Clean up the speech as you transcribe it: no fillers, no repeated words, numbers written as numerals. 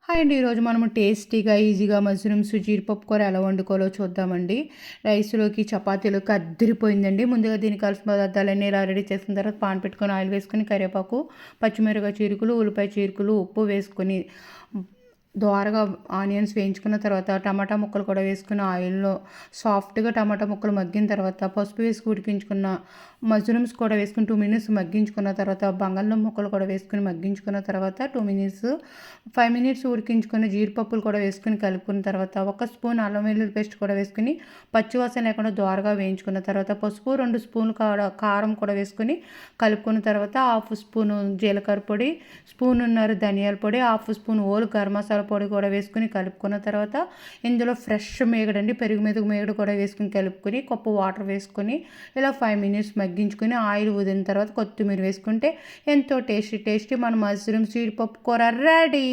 Hi అండి. ఈరోజు మనము టేస్టీగా, ఈజీగా మష్రూమ్స్ జీడిపప్పు కూర ఎలా వండుకోవాలో చూద్దామండి. రైస్‌లోకి, చపాతీలోకి అద్దిరిపోయిందండి. ముందుగా దీనికి కావాల్సిన పదార్థాలన్నీ ఇలా రెడీ చేసుకున్న తర్వాత పాన్ పెట్టుకొని ఆయిల్ వేసుకొని కరివేపాకు, పచ్చిమిరపకాయ చీరుకులు, ఉల్లిపాయ చీరుకులు, ఉప్పు వేసుకొని దోరగా ఆనియన్స్ వేయించుకున్న తర్వాత టమాటా ముక్కలు కూడా వేసుకుని ఆయిల్‌లో సాఫ్ట్‌గా టమాటా ముక్కలు మగ్గిన తర్వాత పసుపు వేసి ఉడికించుకున్న మష్రూమ్స్ కూడా వేసుకొని 2 మినిట్స్ మగ్గించుకున్న తర్వాత బంగాళదుంప ముక్కలు కూడా వేసుకొని మగ్గించుకున్న తర్వాత 2 మినిట్స్ 5 మినిట్స్ ఉడికించుకున్న జీడిపప్పులు కూడా వేసుకొని కలుపుకున్న తర్వాత 1 స్పూన్ అల్లం వెల్లుల్లి పేస్ట్ కూడా వేసుకొని పచ్చివాసన లేకుండా దోరగా వేయించుకున్న తర్వాత పసుపు 2 స్పూన్లు కారం కూడా వేసుకొని కలుపుకున్న తర్వాత 1/2 స్పూను జీలకర్ర పొడి, స్పూనున్నర ధనియాల పొడి, 1/2 స్పూన్ ఓలు గరం మసాలా పొడి కూడా వేసుకొని కలుపుకున్న తర్వాత ఇందులో ఫ్రెష్ మేగడండి పెరుగు మీద మేగడ కూడా వేసుకొని కలుపుకొని కప్పు వాటర్ వేసుకొని ఇలా 5 మినిట్స్ మగ్గించుకొని ఆయిల్ వదిలిన తర్వాత కొత్తిమీర వేసుకుంటే ఎంతో టేస్టీ మన మష్రూమ్ జీడిపప్పు కూర రెడీ.